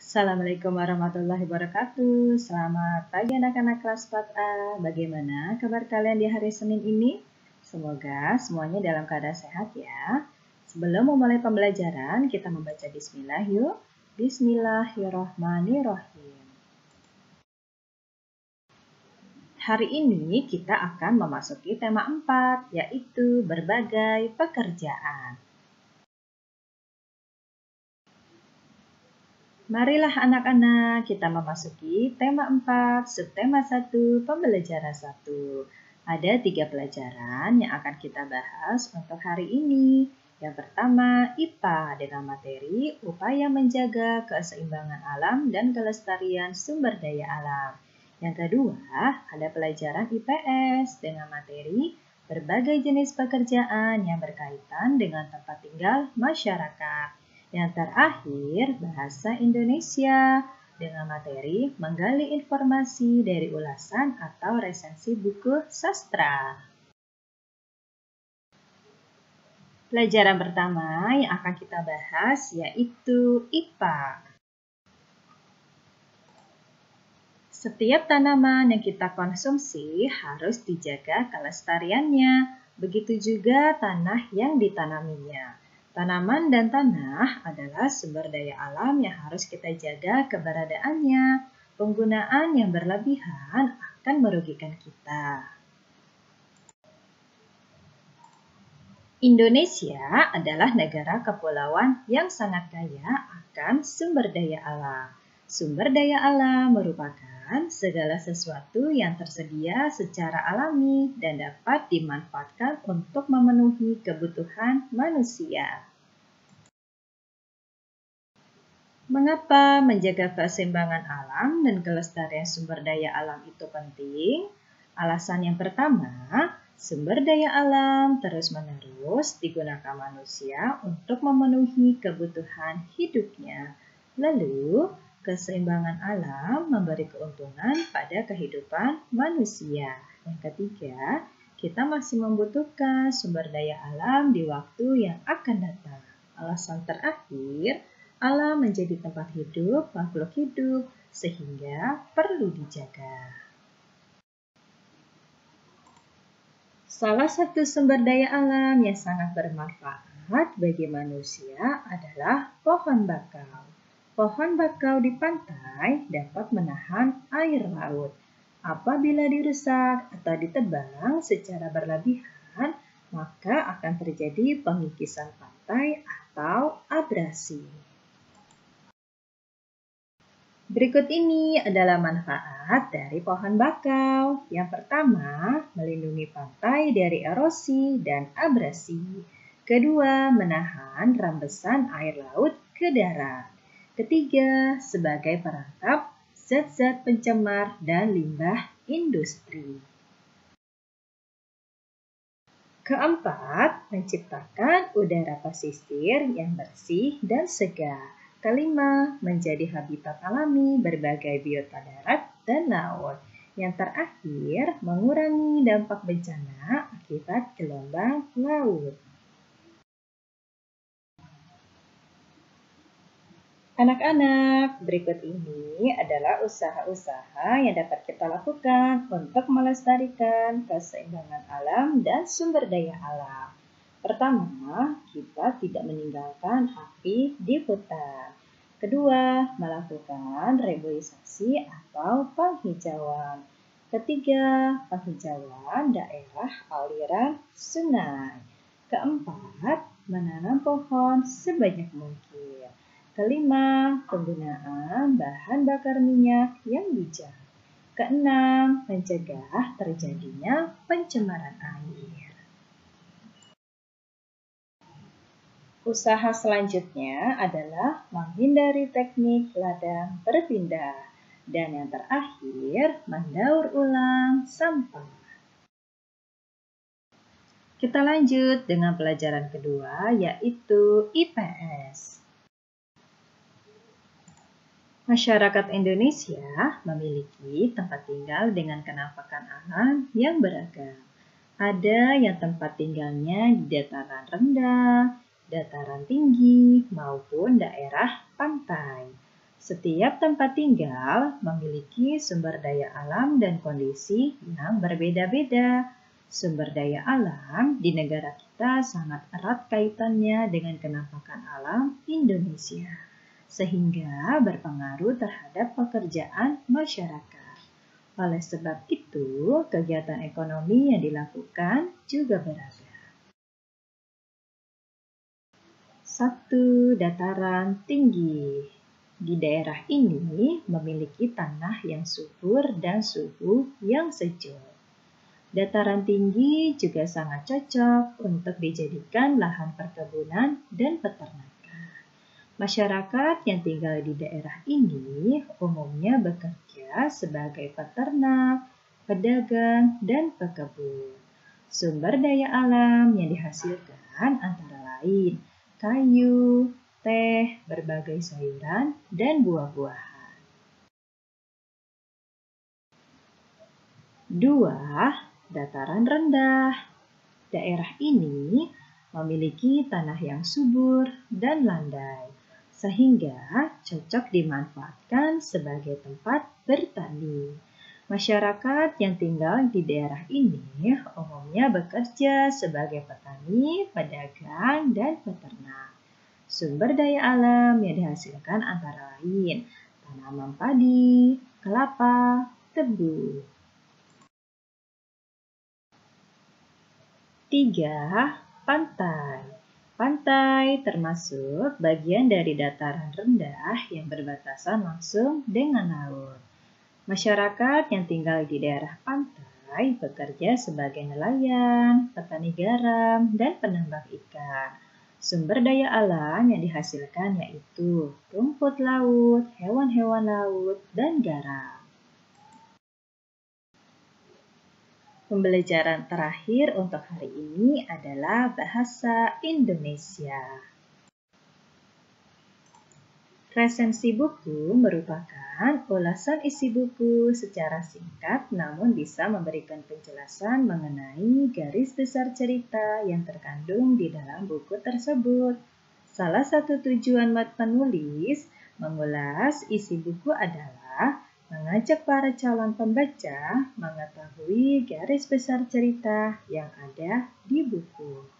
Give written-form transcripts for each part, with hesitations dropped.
Assalamualaikum warahmatullahi wabarakatuh. Selamat pagi anak-anak kelas 4A. Bagaimana kabar kalian di hari Senin ini? Semoga semuanya dalam keadaan sehat ya. Sebelum memulai pembelajaran, kita membaca bismillah yuk. Bismillahirrahmanirrahim. Hari ini kita akan memasuki tema 4, yaitu berbagai pekerjaan. Marilah anak-anak kita memasuki tema 4, subtema 1, pembelajaran 1. Ada 3 pelajaran yang akan kita bahas untuk hari ini. Yang pertama, IPA dengan materi upaya menjaga keseimbangan alam dan kelestarian sumber daya alam. Yang kedua, ada pelajaran IPS dengan materi berbagai jenis pekerjaan yang berkaitan dengan tempat tinggal masyarakat. Yang terakhir, bahasa Indonesia dengan materi menggali informasi dari ulasan atau resensi buku sastra. Pelajaran pertama yang akan kita bahas yaitu IPA. Setiap tanaman yang kita konsumsi harus dijaga kelestariannya, begitu juga tanah yang ditanaminya. Tanaman dan tanah adalah sumber daya alam yang harus kita jaga keberadaannya. Penggunaan yang berlebihan akan merugikan kita. Indonesia adalah negara kepulauan yang sangat kaya akan sumber daya alam. Sumber daya alam merupakan segala sesuatu yang tersedia secara alami dan dapat dimanfaatkan untuk memenuhi kebutuhan manusia. Mengapa menjaga keseimbangan alam dan kelestarian sumber daya alam itu penting? Alasan yang pertama, sumber daya alam terus-menerus digunakan manusia untuk memenuhi kebutuhan hidupnya. Lalu, keseimbangan alam memberi keuntungan pada kehidupan manusia. Yang ketiga, kita masih membutuhkan sumber daya alam di waktu yang akan datang. Alasan terakhir, alam menjadi tempat hidup makhluk hidup, sehingga perlu dijaga. Salah satu sumber daya alam yang sangat bermanfaat bagi manusia adalah pohon bakau. Pohon bakau di pantai dapat menahan air laut. Apabila dirusak atau ditebang secara berlebihan, maka akan terjadi pengikisan pantai atau abrasi. Berikut ini adalah manfaat dari pohon bakau. Yang pertama, melindungi pantai dari erosi dan abrasi. Kedua, menahan rembesan air laut ke darat. Ketiga, sebagai perangkap zat-zat pencemar dan limbah industri. Keempat, menciptakan udara pesisir yang bersih dan segar. Kelima, menjadi habitat alami berbagai biota darat dan laut. Yang terakhir, mengurangi dampak bencana akibat gelombang laut. Anak-anak, berikut ini adalah usaha-usaha yang dapat kita lakukan untuk melestarikan keseimbangan alam dan sumber daya alam. Pertama, kita tidak meninggalkan api di hutan. Kedua, melakukan reboisasi atau penghijauan. Ketiga, penghijauan daerah aliran sungai. Keempat, menanam pohon sebanyak mungkin. Kelima, penggunaan bahan bakar minyak yang bijak. Keenam, mencegah terjadinya pencemaran air. Usaha selanjutnya adalah menghindari teknik ladang berpindah. Dan yang terakhir, mendaur ulang sampah. Kita lanjut dengan pelajaran kedua, yaitu IPS. Masyarakat Indonesia memiliki tempat tinggal dengan kenampakan alam yang beragam. Ada yang tempat tinggalnya di dataran rendah, dataran tinggi, maupun daerah pantai. Setiap tempat tinggal memiliki sumber daya alam dan kondisi yang berbeda-beda. Sumber daya alam di negara kita sangat erat kaitannya dengan kenampakan alam Indonesia, sehingga berpengaruh terhadap pekerjaan masyarakat. Oleh sebab itu, kegiatan ekonomi yang dilakukan juga beragam. 1. Dataran tinggi. Di daerah ini memiliki tanah yang subur dan suhu yang sejuk. Dataran tinggi juga sangat cocok untuk dijadikan lahan perkebunan dan peternakan. Masyarakat yang tinggal di daerah ini umumnya bekerja sebagai peternak, pedagang, dan pekebun. Sumber daya alam yang dihasilkan antara lain kayu, teh, berbagai sayuran, dan buah-buahan. 2. Dataran rendah. Daerah ini memiliki tanah yang subur dan landai, sehingga cocok dimanfaatkan sebagai tempat bertani. Masyarakat yang tinggal di daerah ini umumnya bekerja sebagai petani, pedagang, dan peternak. Sumber daya alam yang dihasilkan antara lain tanaman padi, kelapa, tebu. 3. Pantai. Pantai termasuk bagian dari dataran rendah yang berbatasan langsung dengan laut. Masyarakat yang tinggal di daerah pantai bekerja sebagai nelayan, petani garam, dan penambang ikan. Sumber daya alam yang dihasilkan yaitu rumput laut, hewan-hewan laut, dan garam. Pembelajaran terakhir untuk hari ini adalah bahasa Indonesia. Resensi buku merupakan ulasan isi buku secara singkat namun bisa memberikan penjelasan mengenai garis besar cerita yang terkandung di dalam buku tersebut. Salah satu tujuan penulis mengulas isi buku adalah mengajak para calon pembaca mengetahui garis besar cerita yang ada di buku.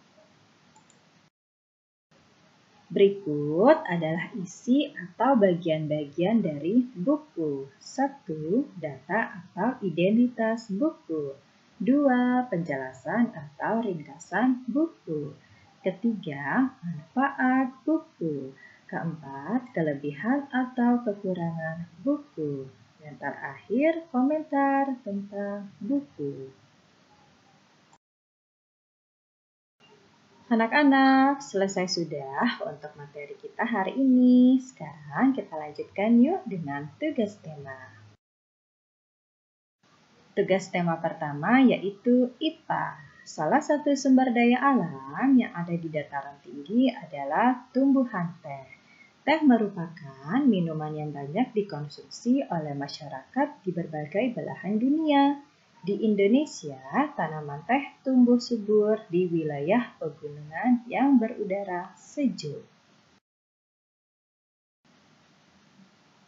Berikut adalah isi atau bagian-bagian dari buku. 1. Data atau identitas buku. 2. Penjelasan atau ringkasan buku. Ketiga, manfaat buku. Keempat, kelebihan atau kekurangan buku. Dan terakhir, komentar tentang buku. Anak-anak, selesai sudah untuk materi kita hari ini. Sekarang kita lanjutkan yuk dengan tugas tema. Tugas tema pertama yaitu IPA. Salah satu sumber daya alam yang ada di dataran tinggi adalah tumbuhan teh. Teh merupakan minuman yang banyak dikonsumsi oleh masyarakat di berbagai belahan dunia. Di Indonesia, tanaman teh tumbuh subur di wilayah pegunungan yang berudara sejuk.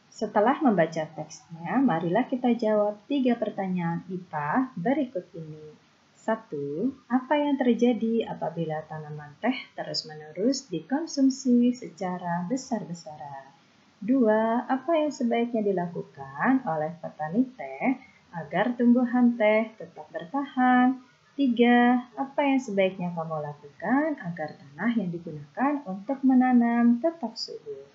Setelah membaca teksnya, marilah kita jawab 3 pertanyaan IPA berikut ini. 1. Apa yang terjadi apabila tanaman teh terus-menerus dikonsumsi secara besar-besaran? 2. Apa yang sebaiknya dilakukan oleh petani teh agar tumbuhan teh tetap bertahan? 3. Apa yang sebaiknya kamu lakukan agar tanah yang digunakan untuk menanam tetap subur?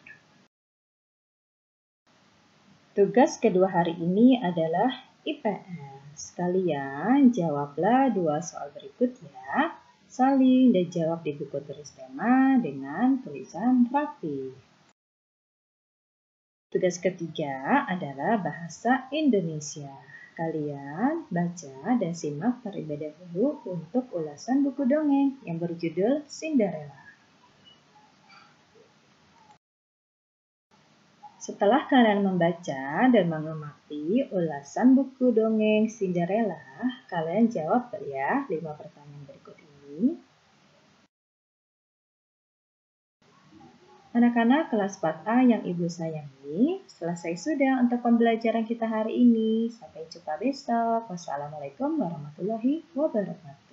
Tugas kedua hari ini adalah IPS. Kalian jawablah 2 soal berikut ya. Salin dan jawab di buku tulis tema dengan tulisan rapi. Tugas ketiga adalah bahasa Indonesia. Kalian baca dan simak terlebih dahulu untuk ulasan buku dongeng yang berjudul Cinderella. Setelah kalian membaca dan mengamati ulasan buku dongeng Cinderella, kalian jawab ya 5 pertanyaan berikut ini. Anak-anak kelas 4A yang Ibu sayangi, selesai sudah untuk pembelajaran kita hari ini. Sampai jumpa besok. Wassalamualaikum warahmatullahi wabarakatuh.